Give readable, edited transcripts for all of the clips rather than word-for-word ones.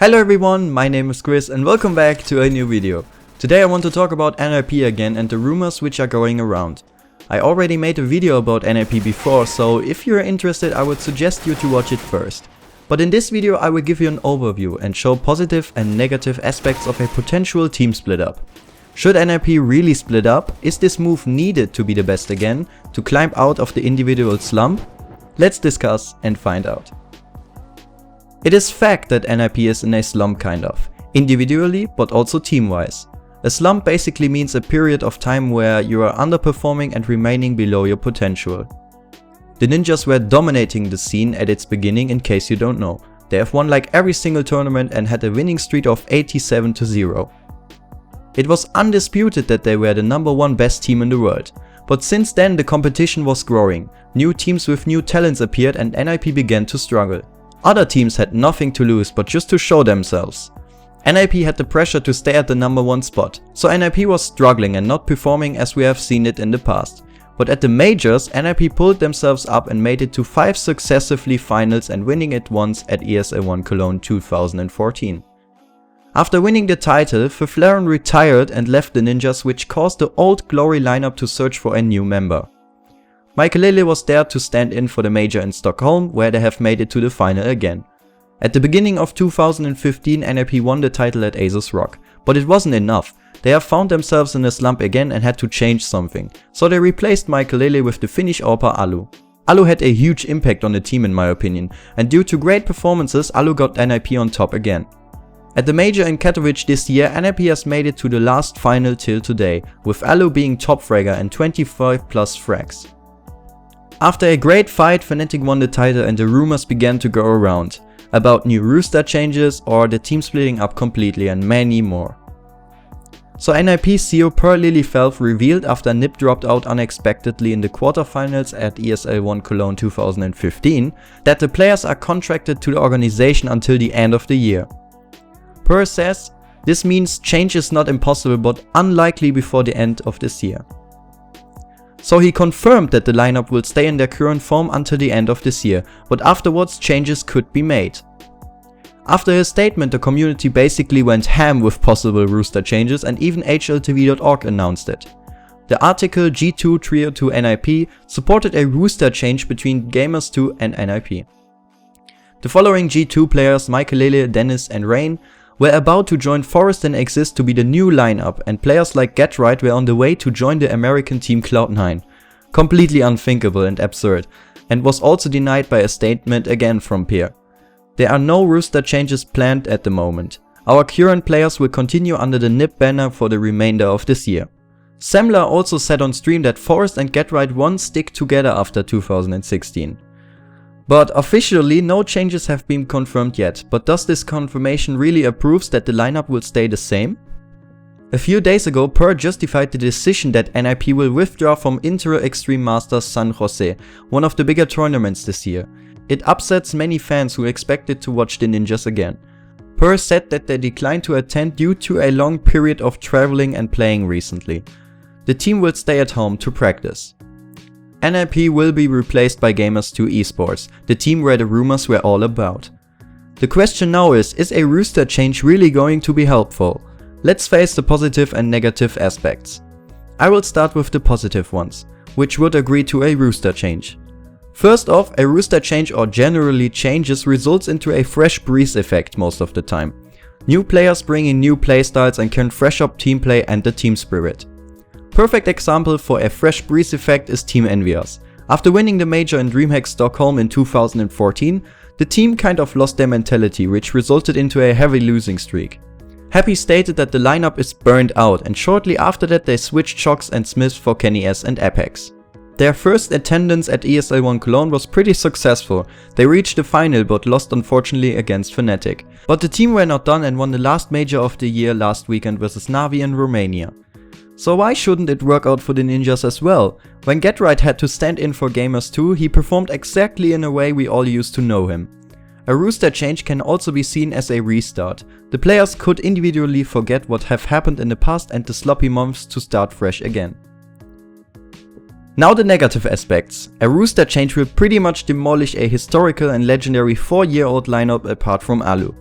Hello everyone, my name is Chris and welcome back to a new video. Today I want to talk about NiP again and the rumors which are going around. I already made a video about NiP before, so if you're interested I would suggest you to watch it first. But in this video I will give you an overview and show positive and negative aspects of a potential team split up. Should NiP really split up? Is this move needed to be the best again, to climb out of the individual slump? Let's discuss and find out. It is fact that NiP is in a slump kind of, individually but also team-wise. A slump basically means a period of time where you are underperforming and remaining below your potential. The ninjas were dominating the scene at its beginning, in case you don't know. They have won like every single tournament and had a winning streak of 87-0. It was undisputed that they were the #1 best team in the world. But since then the competition was growing, new teams with new talents appeared and NiP began to struggle. Other teams had nothing to lose but just to show themselves. NiP had the pressure to stay at the #1 spot, so NiP was struggling and not performing as we have seen it in the past. But at the majors, NiP pulled themselves up and made it to 5 successively finals and winning it once at ESL Cologne 2014. After winning the title, Fiflaren retired and left the ninjas, which caused the old glory lineup to search for a new member. Michael was there to stand in for the major in Stockholm, where they have made it to the final again. At the beginning of 2015 NiP won the title at Asus Rock, but it wasn't enough. They have found themselves in a slump again and had to change something, so they replaced Michael with the Finnish Orpa Alu. Alu had a huge impact on the team in my opinion, and due to great performances Alu got NiP on top again. At the major in Katowice this year, NiP has made it to the last final till today, with Alu being top fragger and 25 plus frags. After a great fight, Fnatic won the title and the rumors began to go around about new roster changes or the team splitting up completely and many more. So NiP CEO Per Liljefeldt revealed after NiP dropped out unexpectedly in the quarterfinals at ESL Cologne 2015 that the players are contracted to the organization until the end of the year. Per says, this means change is not impossible but unlikely before the end of this year. So he confirmed that the lineup will stay in their current form until the end of this year, but afterwards changes could be made. After his statement, the community basically went ham with possible roster changes and even HLTV.org announced it. The article G2 Trio to NiP supported a roster change between Gamers2 and NiP. The following G2 players, Michael, Dennis and Rain, were about to join Forest and Exist to be the new lineup, and players like GetRight were on the way to join the American team Cloud9. Completely unthinkable and absurd, and was also denied by a statement again from Per. There are no roster changes planned at the moment. Our current players will continue under the NiP banner for the remainder of this year. Semler also said on stream that Forest and GetRight won't stick together after 2016. But officially no changes have been confirmed yet, but does this confirmation really approves that the lineup will stay the same? A few days ago Per justified the decision that NiP will withdraw from Inter Extreme Masters San Jose, one of the bigger tournaments this year. It upsets many fans who expected to watch the ninjas again. Per said that they declined to attend due to a long period of traveling and playing recently. The team will stay at home to practice. NiP will be replaced by Gamers2 Esports, the team where the rumors were all about. The question now is a roster change really going to be helpful? Let's face the positive and negative aspects. I will start with the positive ones, which would agree to a roster change. First off, a roster change or generally changes results into a fresh breeze effect most of the time. New players bring in new playstyles and can fresh up team play and the team spirit. Perfect example for a fresh breeze effect is Team Envious. After winning the major in DreamHack Stockholm in 2014, the team kind of lost their mentality, which resulted into a heavy losing streak. Happy stated that the lineup is burned out, and shortly after that they switched chhrz and Smith for Kenny S and Apex. Their first attendance at ESL Cologne was pretty successful. They reached the final but lost unfortunately against Fnatic. But the team were not done and won the last major of the year last weekend versus Navi in Romania. So why shouldn't it work out for the ninjas as well? When GetRight had to stand in for Gamers2, he performed exactly in a way we all used to know him. A roster change can also be seen as a restart. The players could individually forget what have happened in the past and the sloppy months to start fresh again. Now the negative aspects. A roster change will pretty much demolish a historical and legendary 4-year-old lineup apart from Alu.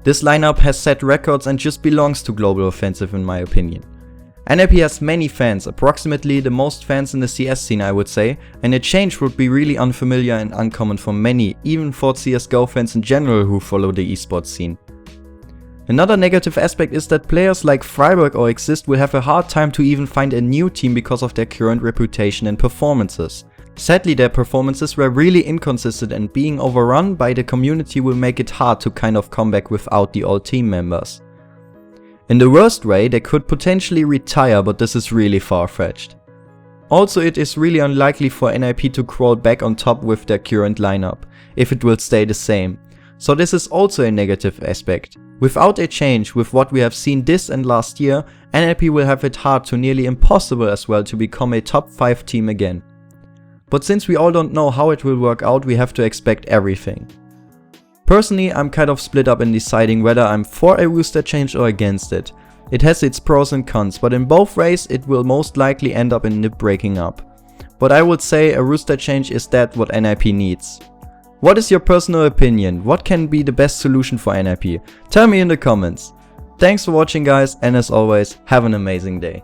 This lineup has set records and just belongs to Global Offensive in my opinion. NiP has many fans, approximately the most fans in the CS scene I would say, and a change would be really unfamiliar and uncommon for many, even for CSGO fans in general who follow the esports scene. Another negative aspect is that players like Freiburg or Exist will have a hard time to even find a new team because of their current reputation and performances. Sadly, their performances were really inconsistent, and being overrun by the community will make it hard to kind of come back without the old team members. In the worst way, they could potentially retire, but this is really far-fetched. Also, it is really unlikely for NiP to crawl back on top with their current lineup, if it will stay the same. So this is also a negative aspect. Without a change with what we have seen this and last year, NiP will have it hard to nearly impossible as well to become a top 5 team again. But since we all don't know how it will work out, we have to expect everything. Personally, I'm kind of split up in deciding whether I'm for a rooster change or against it. It has its pros and cons, but in both ways it will most likely end up in NiP breaking up. But I would say a rooster change is that what NiP needs. What is your personal opinion? What can be the best solution for NiP? Tell me in the comments. Thanks for watching guys, and as always, have an amazing day.